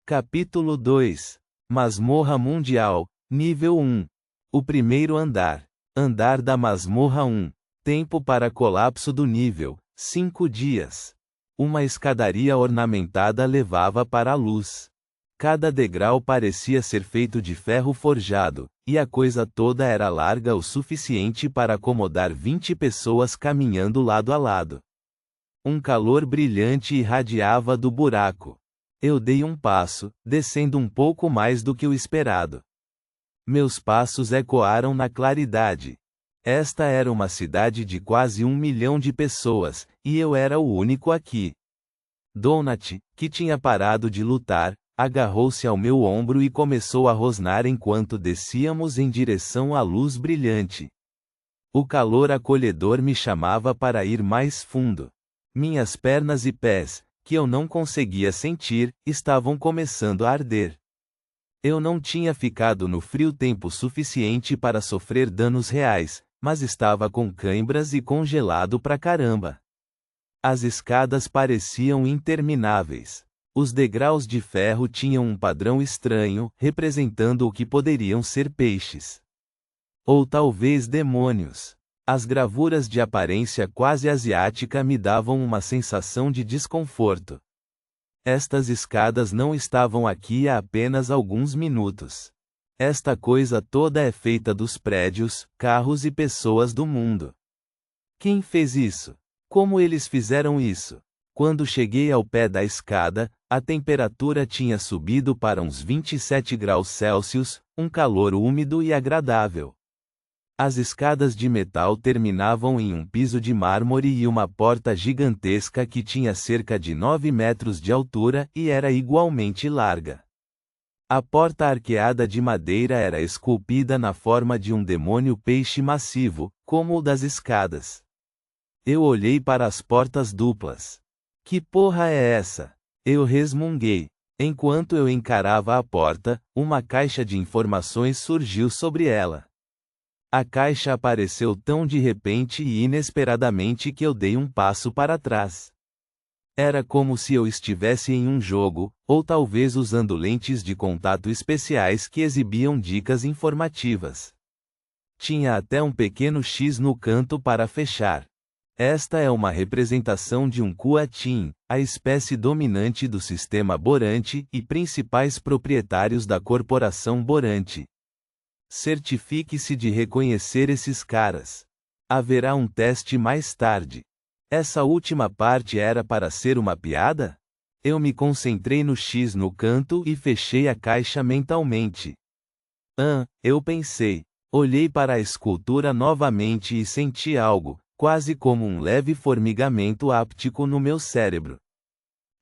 Capítulo 2. Masmorra Mundial, Nível 1. O primeiro andar. Andar da Masmorra 1. Tempo para colapso do nível, 5 dias. Uma escadaria ornamentada levava para a luz. Cada degrau parecia ser feito de ferro forjado, e a coisa toda era larga o suficiente para acomodar 20 pessoas caminhando lado a lado. Um calor brilhante irradiava do buraco. Eu dei um passo, descendo um pouco mais do que o esperado. Meus passos ecoaram na claridade. Esta era uma cidade de quase 1 milhão de pessoas, e eu era o único aqui. Donut, que tinha parado de lutar, agarrou-se ao meu ombro e começou a rosnar enquanto descíamos em direção à luz brilhante. O calor acolhedor me chamava para ir mais fundo. Minhas pernas e pés, que eu não conseguia sentir, estavam começando a arder. Eu não tinha ficado no frio tempo suficiente para sofrer danos reais, mas estava com cãibras e congelado pra caramba. As escadas pareciam intermináveis. Os degraus de ferro tinham um padrão estranho, representando o que poderiam ser peixes. Ou talvez demônios. As gravuras de aparência quase asiática me davam uma sensação de desconforto. Estas escadas não estavam aqui há apenas alguns minutos. Esta coisa toda é feita dos prédios, carros e pessoas do mundo. Quem fez isso? Como eles fizeram isso? Quando cheguei ao pé da escada, a temperatura tinha subido para uns 27 graus Celsius, um calor úmido e agradável. As escadas de metal terminavam em um piso de mármore e uma porta gigantesca que tinha cerca de 9 metros de altura e era igualmente larga. A porta arqueada de madeira era esculpida na forma de um demônio peixe massivo, como o das escadas. Eu olhei para as portas duplas. Que porra é essa? Eu resmunguei. Enquanto eu encarava a porta, uma caixa de informações surgiu sobre ela. A caixa apareceu tão de repente e inesperadamente que eu dei um passo para trás. Era como se eu estivesse em um jogo, ou talvez usando lentes de contato especiais que exibiam dicas informativas. Tinha até um pequeno X no canto para fechar. Esta é uma representação de um Kuatin, a espécie dominante do sistema Borante e principais proprietários da corporação Borante. Certifique-se de reconhecer esses caras. Haverá um teste mais tarde. Essa última parte era para ser uma piada? Eu me concentrei no X no canto e fechei a caixa mentalmente. Eu pensei. Olhei para a escultura novamente e senti algo, quase como um leve formigamento áptico no meu cérebro.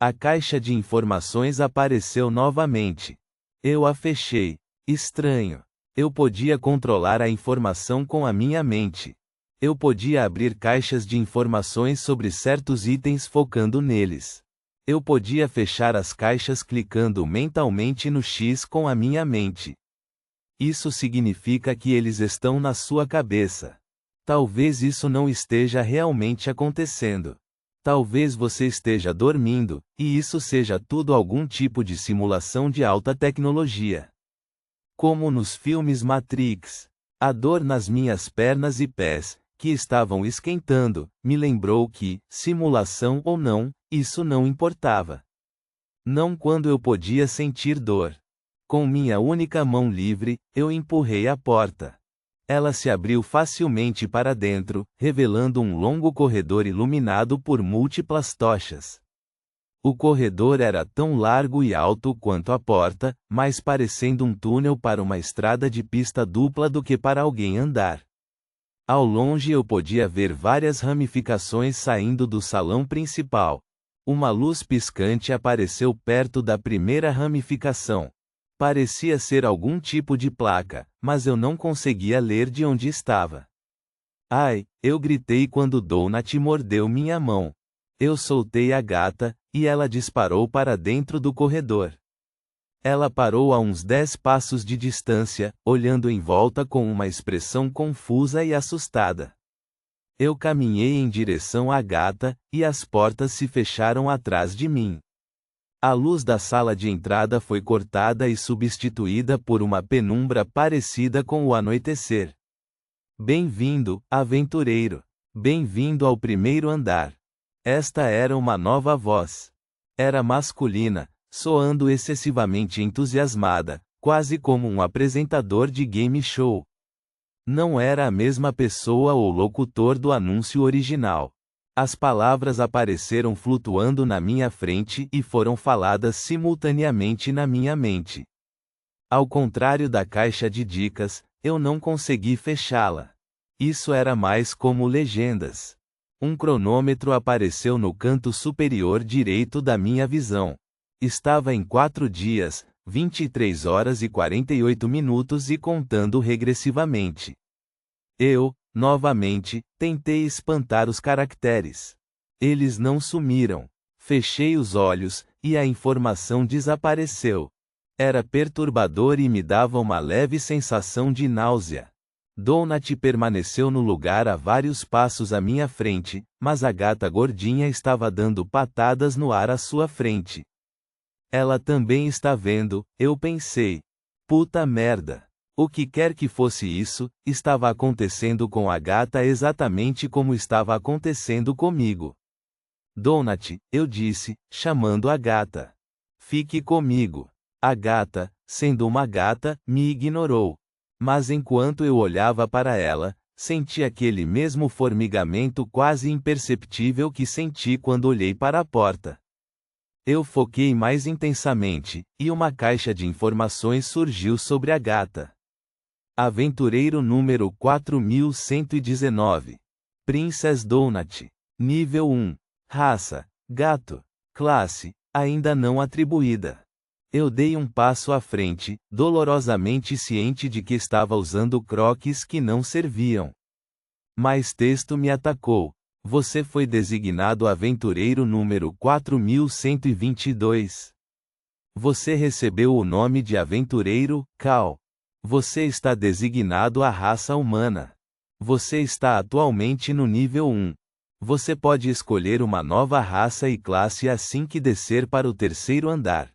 A caixa de informações apareceu novamente. Eu a fechei. Estranho. Eu podia controlar a informação com a minha mente. Eu podia abrir caixas de informações sobre certos itens focando neles. Eu podia fechar as caixas clicando mentalmente no X com a minha mente. Isso significa que eles estão na sua cabeça. Talvez isso não esteja realmente acontecendo. Talvez você esteja dormindo, e isso seja tudo algum tipo de simulação de alta tecnologia. Como nos filmes Matrix. A dor nas minhas pernas e pés, que estavam esquentando, me lembrou que, simulação ou não, isso não importava. Não quando eu podia sentir dor. Com minha única mão livre, eu empurrei a porta. Ela se abriu facilmente para dentro, revelando um longo corredor iluminado por múltiplas tochas. O corredor era tão largo e alto quanto a porta, mais parecendo um túnel para uma estrada de pista dupla do que para alguém andar. Ao longe eu podia ver várias ramificações saindo do salão principal. Uma luz piscante apareceu perto da primeira ramificação. Parecia ser algum tipo de placa, mas eu não conseguia ler de onde estava. Ai, eu gritei quando Donut mordeu minha mão. Eu soltei a gata, e ela disparou para dentro do corredor. Ela parou a uns 10 passos de distância, olhando em volta com uma expressão confusa e assustada. Eu caminhei em direção à gata, e as portas se fecharam atrás de mim. A luz da sala de entrada foi cortada e substituída por uma penumbra parecida com o anoitecer. Bem-vindo, aventureiro. Bem-vindo ao primeiro andar. Esta era uma nova voz. Era masculina, soando excessivamente entusiasmada, quase como um apresentador de game show. Não era a mesma pessoa ou locutor do anúncio original. As palavras apareceram flutuando na minha frente e foram faladas simultaneamente na minha mente. Ao contrário da caixa de dicas, eu não consegui fechá-la. Isso era mais como legendas. Um cronômetro apareceu no canto superior direito da minha visão. Estava em 4 dias, 23 horas e 48 minutos e contando regressivamente. Eu, novamente, tentei espantar os caracteres. Eles não sumiram. Fechei os olhos, e a informação desapareceu. Era perturbador e me dava uma leve sensação de náusea. Donut permaneceu no lugar a vários passos à minha frente, mas a gata gordinha estava dando patadas no ar à sua frente. Ela também está vendo, eu pensei. Puta merda. O que quer que fosse isso, estava acontecendo com a gata exatamente como estava acontecendo comigo. Donut, eu disse, chamando a gata. Fique comigo. A gata, sendo uma gata, me ignorou. Mas enquanto eu olhava para ela, senti aquele mesmo formigamento quase imperceptível que senti quando olhei para a porta. Eu foquei mais intensamente, e uma caixa de informações surgiu sobre a gata. Aventureiro número 4119. Princess Donut. Nível 1. Raça: gato. Classe: ainda não atribuída. Eu dei um passo à frente, dolorosamente ciente de que estava usando croques que não serviam. Mais texto me atacou. Você foi designado aventureiro número 4122. Você recebeu o nome de aventureiro, Cal. Você está designado à raça humana. Você está atualmente no nível 1. Você pode escolher uma nova raça e classe assim que descer para o terceiro andar.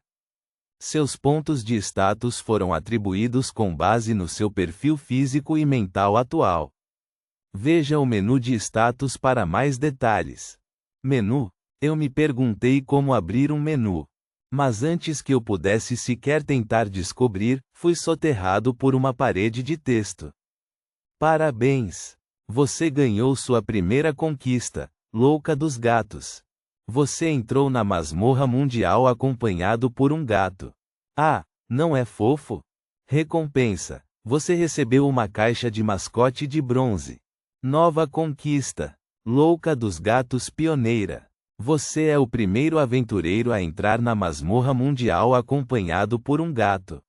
Seus pontos de status foram atribuídos com base no seu perfil físico e mental atual. Veja o menu de status para mais detalhes. Menu? Eu me perguntei como abrir um menu. Mas antes que eu pudesse sequer tentar descobrir, fui soterrado por uma parede de texto. Parabéns! Você ganhou sua primeira conquista, Louca dos Gatos. Você entrou na masmorra mundial acompanhado por um gato. Ah, não é fofo? Recompensa: você recebeu uma caixa de mascote de bronze. Nova conquista: Louca dos Gatos Pioneira. Você é o primeiro aventureiro a entrar na masmorra mundial acompanhado por um gato.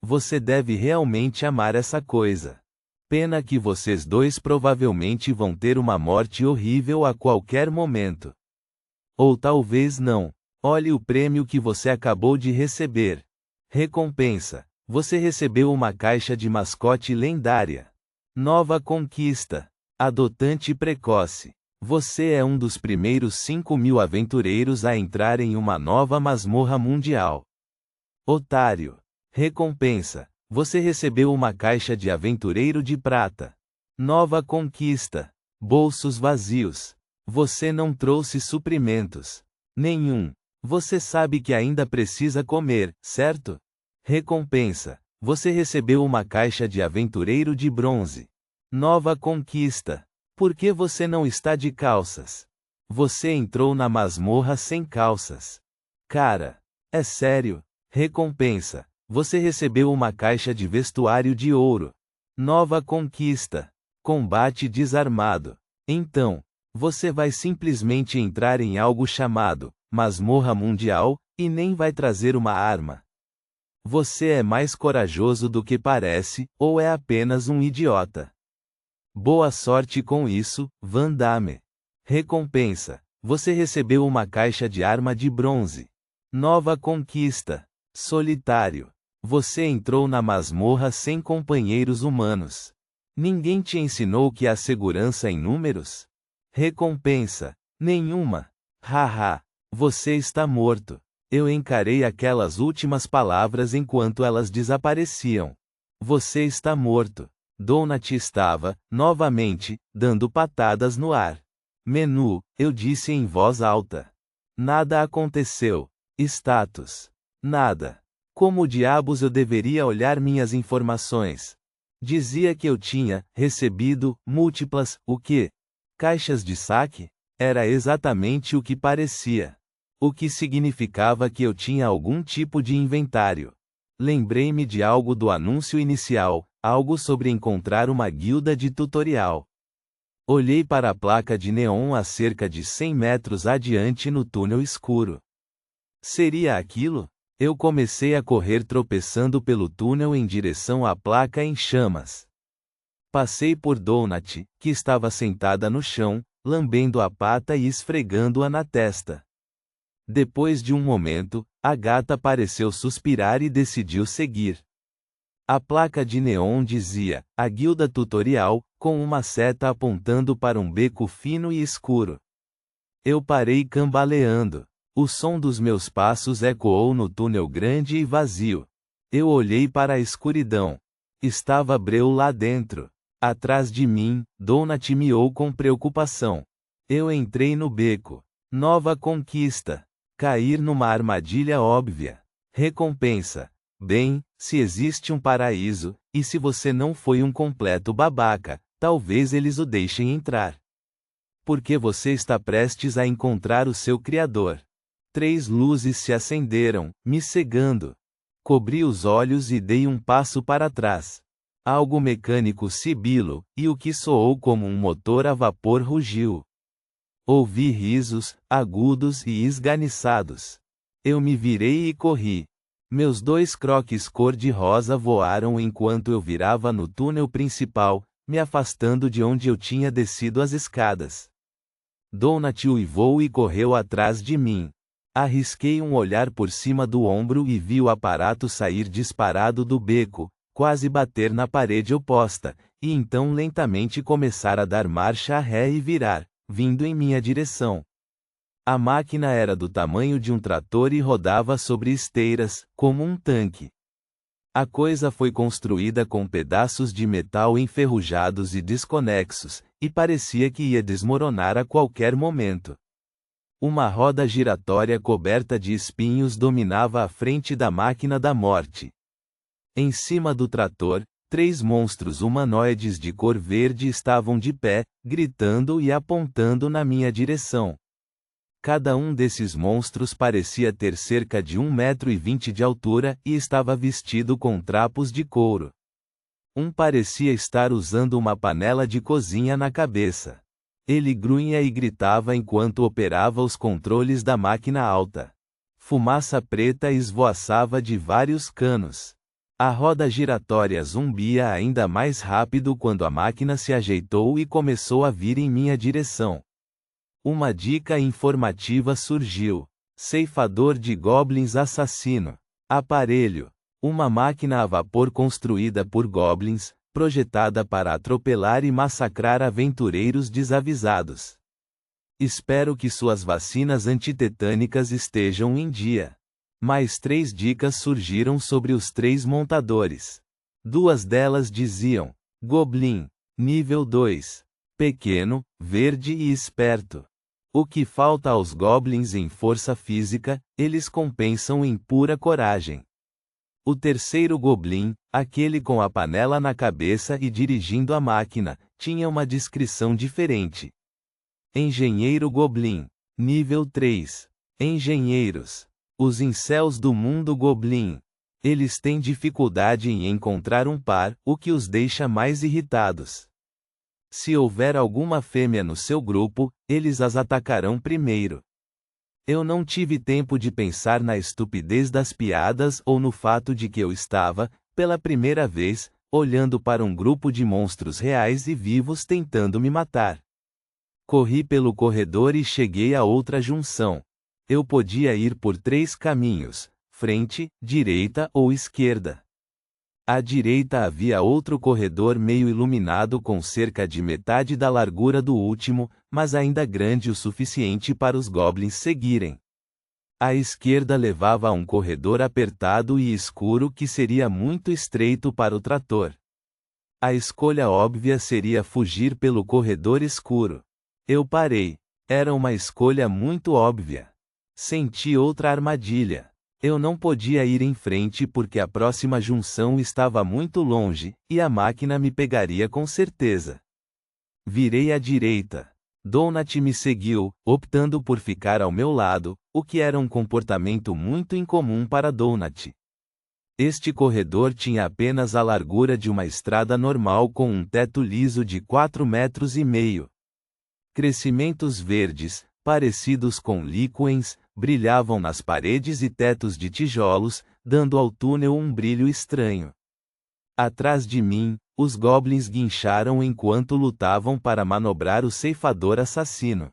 Você deve realmente amar essa coisa. Pena que vocês dois provavelmente vão ter uma morte horrível a qualquer momento. Ou talvez não. Olhe o prêmio que você acabou de receber. Recompensa: você recebeu uma caixa de mascote lendária. Nova conquista: adotante precoce. Você é um dos primeiros 5.000 aventureiros a entrar em uma nova masmorra mundial. Otário. Recompensa: você recebeu uma caixa de aventureiro de prata. Nova conquista: bolsos vazios. Você não trouxe suprimentos nenhum. Você sabe que ainda precisa comer, certo? Recompensa: você recebeu uma caixa de aventureiro de bronze. Nova conquista: por que você não está de calças? Você entrou na masmorra sem calças. Cara, é sério. Recompensa: você recebeu uma caixa de vestuário de ouro. Nova conquista: combate desarmado. Então, você vai simplesmente entrar em algo chamado masmorra mundial, e nem vai trazer uma arma. Você é mais corajoso do que parece, ou é apenas um idiota? Boa sorte com isso, Van Damme. Recompensa: você recebeu uma caixa de arma de bronze. Nova conquista: solitário. Você entrou na masmorra sem companheiros humanos. Ninguém te ensinou que há segurança em números? Recompensa: nenhuma. Haha. Você está morto. Eu encarei aquelas últimas palavras enquanto elas desapareciam. Você está morto. Donut estava, novamente, dando patadas no ar. Menu, eu disse em voz alta. Nada aconteceu. Status. Nada. Como diabos eu deveria olhar minhas informações? Dizia que eu tinha recebido múltiplas, o quê? Caixas de saque? Era exatamente o que parecia. O que significava que eu tinha algum tipo de inventário. Lembrei-me de algo do anúncio inicial, algo sobre encontrar uma guilda de tutorial. Olhei para a placa de neon a cerca de 100 metros adiante no túnel escuro. Seria aquilo? Eu comecei a correr tropeçando pelo túnel em direção à placa em chamas. Passei por Donut, que estava sentada no chão, lambendo a pata e esfregando-a na testa. Depois de um momento, a gata pareceu suspirar e decidiu seguir. A placa de neon dizia, a guilda tutorial, com uma seta apontando para um beco fino e escuro. Eu parei cambaleando. O som dos meus passos ecoou no túnel grande e vazio. Eu olhei para a escuridão. Estava Breu lá dentro. Atrás de mim, Donut miou com preocupação. Eu entrei no beco. Nova conquista. Cair numa armadilha óbvia. Recompensa. Bem, se existe um paraíso, e se você não foi um completo babaca, talvez eles o deixem entrar. Porque você está prestes a encontrar o seu Criador. 3 luzes se acenderam, me cegando. Cobri os olhos e dei um passo para trás. Algo mecânico sibilo, e o que soou como um motor a vapor rugiu. Ouvi risos, agudos e esganiçados. Eu me virei e corri. Meus 2 croques cor-de-rosa voaram enquanto eu virava no túnel principal, me afastando de onde eu tinha descido as escadas. Donut uivou e correu atrás de mim. Arrisquei um olhar por cima do ombro e vi o aparato sair disparado do beco, quase bater na parede oposta, e então lentamente começar a dar marcha ré e virar, vindo em minha direção. A máquina era do tamanho de um trator e rodava sobre esteiras, como um tanque. A coisa foi construída com pedaços de metal enferrujados e desconexos, e parecia que ia desmoronar a qualquer momento. Uma roda giratória coberta de espinhos dominava a frente da máquina da morte. Em cima do trator, 3 monstros humanoides de cor verde estavam de pé, gritando e apontando na minha direção. Cada um desses monstros parecia ter cerca de 1,20 m de altura e estava vestido com trapos de couro. Um parecia estar usando uma panela de cozinha na cabeça. Ele grunhia e gritava enquanto operava os controles da máquina alta. Fumaça preta esvoaçava de vários canos. A roda giratória zumbia ainda mais rápido quando a máquina se ajeitou e começou a vir em minha direção. Uma dica informativa surgiu. Ceifador de goblins assassino. Aparelho. Uma máquina a vapor construída por goblins, projetada para atropelar e massacrar aventureiros desavisados. Espero que suas vacinas antitetânicas estejam em dia. Mais 3 dicas surgiram sobre os 3 montadores. 2 delas diziam: Goblin, nível 2. Pequeno, verde e esperto. O que falta aos goblins em força física, eles compensam em pura coragem. O terceiro goblin, aquele com a panela na cabeça e dirigindo a máquina, tinha uma descrição diferente. Engenheiro goblin. Nível 3. Engenheiros. Os incels do mundo goblin. Eles têm dificuldade em encontrar um par, o que os deixa mais irritados. Se houver alguma fêmea no seu grupo, eles as atacarão primeiro. Eu não tive tempo de pensar na estupidez das piadas ou no fato de que eu estava, pela primeira vez, olhando para um grupo de monstros reais e vivos tentando me matar. Corri pelo corredor e cheguei a outra junção. Eu podia ir por 3 caminhos: frente, direita ou esquerda. À direita havia outro corredor meio iluminado com cerca de metade da largura do último, mas ainda grande o suficiente para os goblins seguirem. A esquerda levava a um corredor apertado e escuro que seria muito estreito para o trator. A escolha óbvia seria fugir pelo corredor escuro. Eu parei. Era uma escolha muito óbvia. Senti outra armadilha. Eu não podia ir em frente porque a próxima junção estava muito longe, e a máquina me pegaria com certeza. Virei à direita. Donut me seguiu, optando por ficar ao meu lado, o que era um comportamento muito incomum para Donut. Este corredor tinha apenas a largura de uma estrada normal com um teto liso de 4,5 metros. Crescimentos verdes, parecidos com líquens, brilhavam nas paredes e tetos de tijolos, dando ao túnel um brilho estranho. Atrás de mim, os goblins guincharam enquanto lutavam para manobrar o ceifador assassino.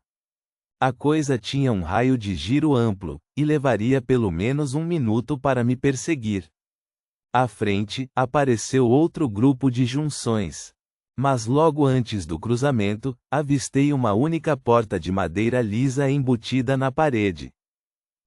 A coisa tinha um raio de giro amplo, e levaria pelo menos 1 minuto para me perseguir. À frente, apareceu outro grupo de junções. Mas logo antes do cruzamento, avistei uma única porta de madeira lisa embutida na parede.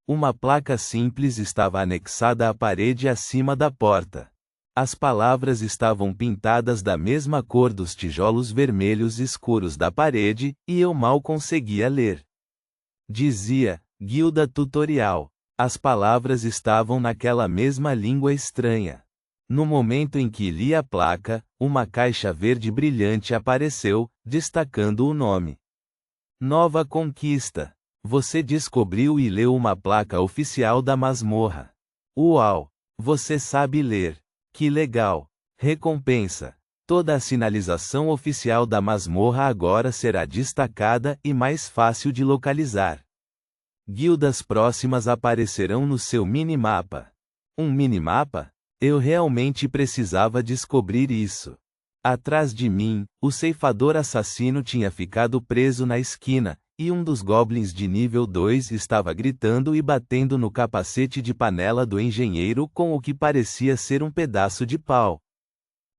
Uma placa simples estava anexada à parede acima da porta. As palavras estavam pintadas da mesma cor dos tijolos vermelhos escuros da parede, e eu mal conseguia ler. Dizia, Guilda Tutorial. As palavras estavam naquela mesma língua estranha. No momento em que li a placa, uma caixa verde brilhante apareceu, destacando o nome. Nova Conquista. Você descobriu e leu uma placa oficial da masmorra. Uau! Você sabe ler. Que legal! Recompensa. Toda a sinalização oficial da masmorra agora será destacada e mais fácil de localizar. Guildas próximas aparecerão no seu minimapa. Um minimapa? Eu realmente precisava descobrir isso. Atrás de mim, o ceifador assassino tinha ficado preso na esquina, e um dos goblins de nível 2 estava gritando e batendo no capacete de panela do engenheiro com o que parecia ser um pedaço de pau.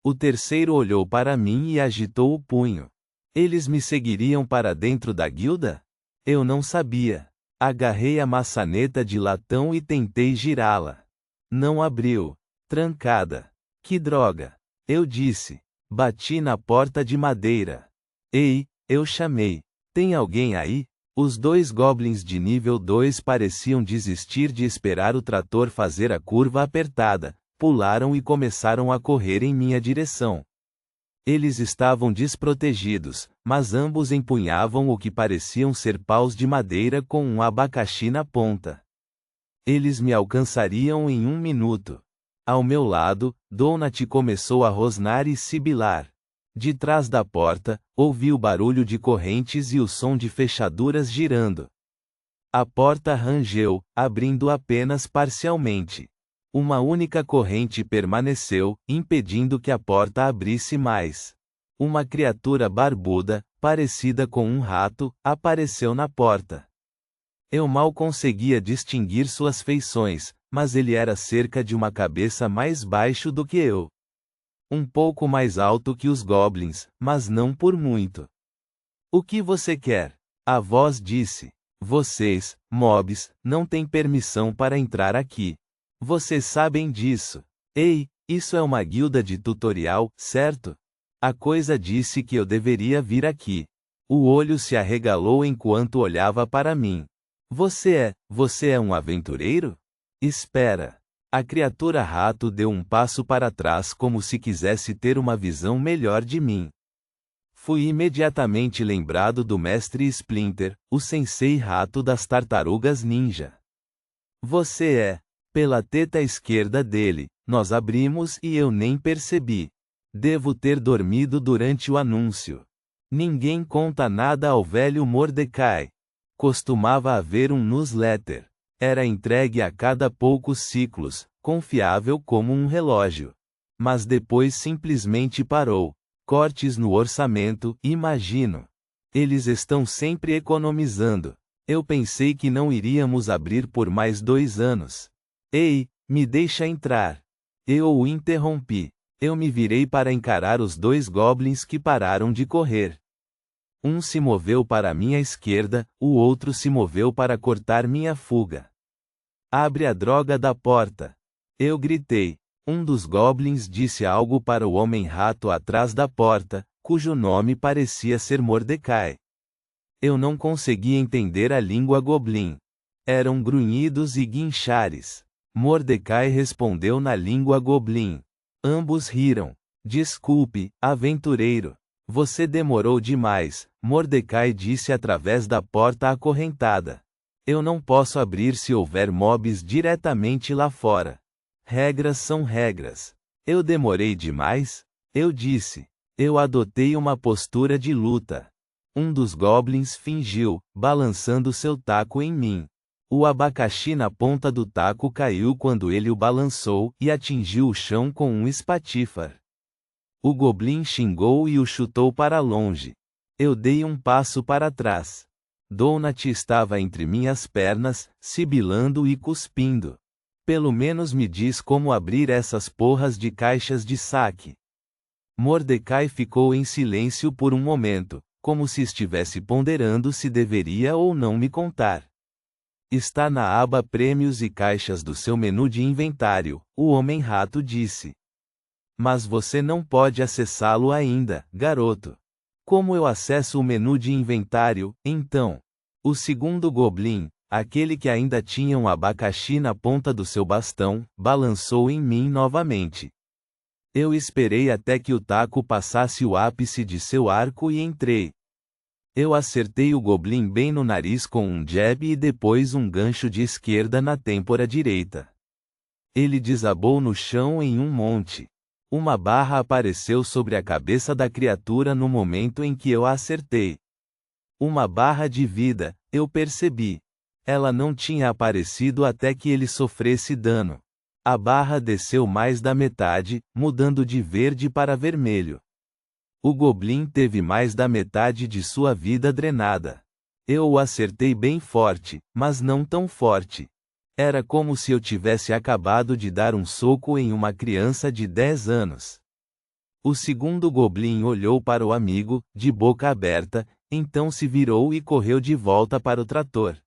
O terceiro olhou para mim e agitou o punho. Eles me seguiriam para dentro da guilda? Eu não sabia. Agarrei a maçaneta de latão e tentei girá-la. Não abriu. Trancada. Que droga! Eu disse. Bati na porta de madeira. Ei, eu chamei. Tem alguém aí? Os 2 goblins de nível 2 pareciam desistir de esperar o trator fazer a curva apertada, pularam e começaram a correr em minha direção. Eles estavam desprotegidos, mas ambos empunhavam o que pareciam ser paus de madeira com um abacaxi na ponta. Eles me alcançariam em 1 minuto. Ao meu lado, Donut começou a rosnar e sibilar. De trás da porta, ouvi o barulho de correntes e o som de fechaduras girando. A porta rangeu, abrindo apenas parcialmente. Uma única corrente permaneceu, impedindo que a porta abrisse mais. Uma criatura barbuda, parecida com um rato, apareceu na porta. Eu mal conseguia distinguir suas feições, mas ele era cerca de uma cabeça mais baixo do que eu. Um pouco mais alto que os goblins, mas não por muito. O que você quer? A voz disse. Vocês, mobs, não têm permissão para entrar aqui. Vocês sabem disso. Ei, isso é uma guilda de tutorial, certo? A coisa disse que eu deveria vir aqui. O olho se arregalou enquanto olhava para mim. Você é um aventureiro? Espera. A criatura rato deu um passo para trás como se quisesse ter uma visão melhor de mim. Fui imediatamente lembrado do mestre Splinter, o sensei rato das tartarugas ninja. Você é. Pela teta esquerda dele, nós abrimos e eu nem percebi. Devo ter dormido durante o anúncio. Ninguém conta nada ao velho Mordecai. Costumava haver um newsletter. Era entregue a cada poucos ciclos, confiável como um relógio. Mas depois simplesmente parou. Cortes no orçamento, imagino. Eles estão sempre economizando. Eu pensei que não iríamos abrir por mais 2 anos. Ei, me deixa entrar. Eu o interrompi. Eu me virei para encarar os 2 goblins que pararam de correr. Um se moveu para minha esquerda, o outro se moveu para cortar minha fuga. Abre a droga da porta. Eu gritei. Um dos goblins disse algo para o homem-rato atrás da porta, cujo nome parecia ser Mordecai. Eu não conseguia entender a língua goblin. Eram grunhidos e guinchares. Mordecai respondeu na língua goblin. Ambos riram. Desculpe, aventureiro. Você demorou demais, Mordecai disse através da porta acorrentada. Eu não posso abrir se houver mobs diretamente lá fora. Regras são regras. Eu demorei demais? Eu disse. Eu adotei uma postura de luta. Um dos goblins fingiu, balançando seu taco em mim. O abacaxi na ponta do taco caiu quando ele o balançou e atingiu o chão com um espatifar. O goblin xingou e o chutou para longe. Eu dei um passo para trás. Donut estava entre minhas pernas, sibilando e cuspindo. Pelo menos me diz como abrir essas porras de caixas de saque. Mordecai ficou em silêncio por um momento, como se estivesse ponderando se deveria ou não me contar. Está na aba Prêmios e Caixas do seu menu de inventário, o Homem-Rato disse. Mas você não pode acessá-lo ainda, garoto. Como eu acesso o menu de inventário, então? O segundo goblin, aquele que ainda tinha um abacaxi na ponta do seu bastão, balançou em mim novamente. Eu esperei até que o taco passasse o ápice de seu arco e entrei. Eu acertei o goblin bem no nariz com um jab e depois um gancho de esquerda na têmpora direita. Ele desabou no chão em um monte. Uma barra apareceu sobre a cabeça da criatura no momento em que eu a acertei. Uma barra de vida, eu percebi. Ela não tinha aparecido até que ele sofresse dano. A barra desceu mais da metade, mudando de verde para vermelho. O goblin teve mais da metade de sua vida drenada. Eu o acertei bem forte, mas não tão forte. Era como se eu tivesse acabado de dar um soco em uma criança de 10 anos. O segundo goblin olhou para o amigo, de boca aberta, então se virou e correu de volta para o trator.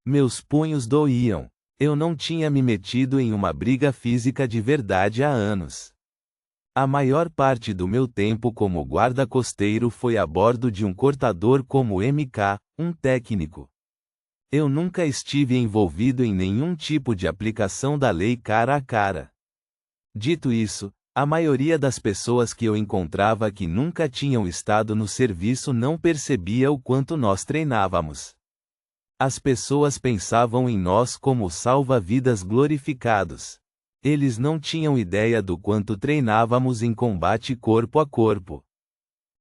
Meus punhos doíam. Eu não tinha me metido em uma briga física de verdade há anos. A maior parte do meu tempo como guarda costeiro foi a bordo de um cortador como MK, um técnico. Eu nunca estive envolvido em nenhum tipo de aplicação da lei cara a cara. Dito isso, a maioria das pessoas que eu encontrava que nunca tinham estado no serviço não percebia o quanto nós treinávamos. As pessoas pensavam em nós como salva-vidas glorificados. Eles não tinham ideia do quanto treinávamos em combate corpo a corpo.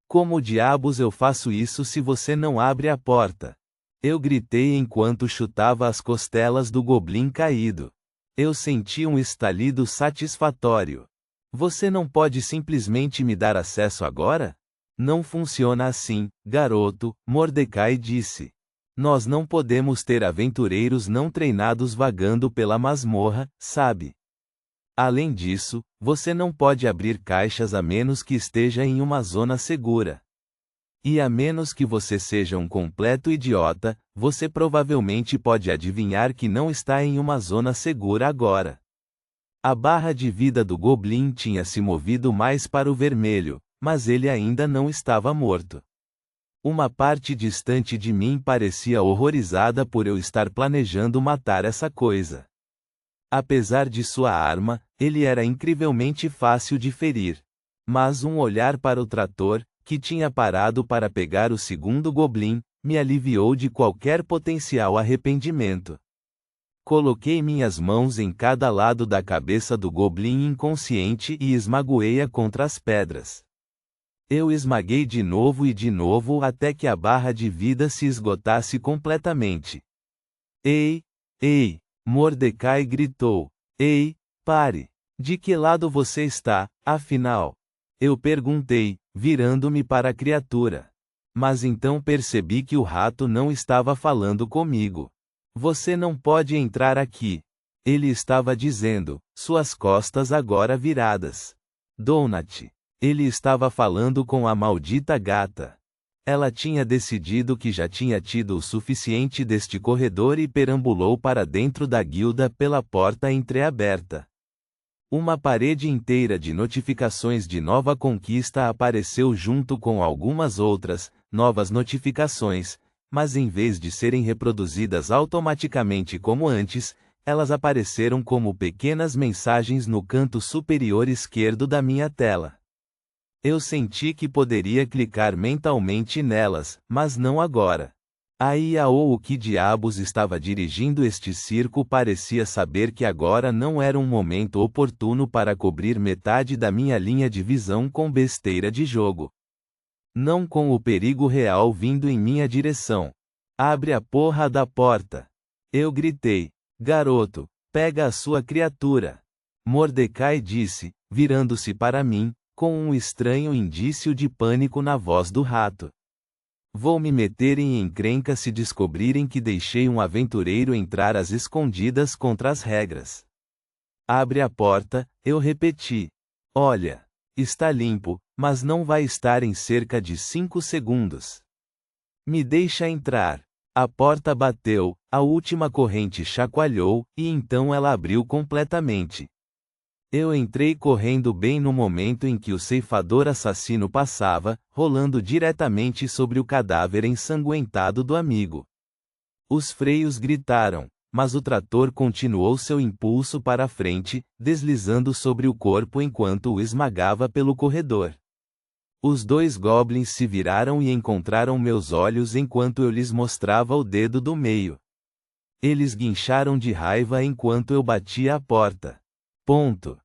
Como diabos eu faço isso se você não abre a porta? Eu gritei enquanto chutava as costelas do goblin caído. Eu senti um estalido satisfatório. Você não pode simplesmente me dar acesso agora? Não funciona assim, garoto, Mordecai disse. Nós não podemos ter aventureiros não treinados vagando pela masmorra, sabe? Além disso, você não pode abrir caixas a menos que esteja em uma zona segura. E a menos que você seja um completo idiota, você provavelmente pode adivinhar que não está em uma zona segura agora. A barra de vida do goblin tinha se movido mais para o vermelho, mas ele ainda não estava morto. Uma parte distante de mim parecia horrorizada por eu estar planejando matar essa coisa. Apesar de sua arma, ele era incrivelmente fácil de ferir. Mas um olhar para o trator, que tinha parado para pegar o segundo goblin, me aliviou de qualquer potencial arrependimento. Coloquei minhas mãos em cada lado da cabeça do goblin inconsciente e esmaguei-a contra as pedras. Eu esmaguei de novo até que a barra de vida se esgotasse completamente. Ei! Ei! Mordecai gritou. Ei, pare! De que lado você está, afinal? Eu perguntei, virando-me para a criatura. Mas então percebi que o rato não estava falando comigo. Você não pode entrar aqui. Ele estava dizendo, suas costas agora viradas. Donut. Ele estava falando com a maldita gata. Ela tinha decidido que já tinha tido o suficiente deste corredor e perambulou para dentro da guilda pela porta entreaberta. Uma parede inteira de notificações de nova conquista apareceu junto com algumas outras, novas notificações, mas em vez de serem reproduzidas automaticamente como antes, elas apareceram como pequenas mensagens no canto superior esquerdo da minha tela. Eu senti que poderia clicar mentalmente nelas, mas não agora. A IA ou o que diabos estava dirigindo este circo parecia saber que agora não era um momento oportuno para cobrir metade da minha linha de visão com besteira de jogo. Não com o perigo real vindo em minha direção. Abre a porra da porta. Eu gritei. Garoto, pega a sua criatura. Mordecai disse, virando-se para mim, com um estranho indício de pânico na voz do rato. Vou me meter em encrenca se descobrirem que deixei um aventureiro entrar às escondidas contra as regras. Abre a porta, eu repeti. Olha, está limpo, mas não vai estar em cerca de 5 segundos. Me deixa entrar. A porta bateu, a última corrente chacoalhou, e então ela abriu completamente. Eu entrei correndo bem no momento em que o ceifador assassino passava, rolando diretamente sobre o cadáver ensanguentado do amigo. Os freios gritaram, mas o trator continuou seu impulso para a frente, deslizando sobre o corpo enquanto o esmagava pelo corredor. Os dois goblins se viraram e encontraram meus olhos enquanto eu lhes mostrava o dedo do meio. Eles guincharam de raiva enquanto eu batia a porta. Ponto.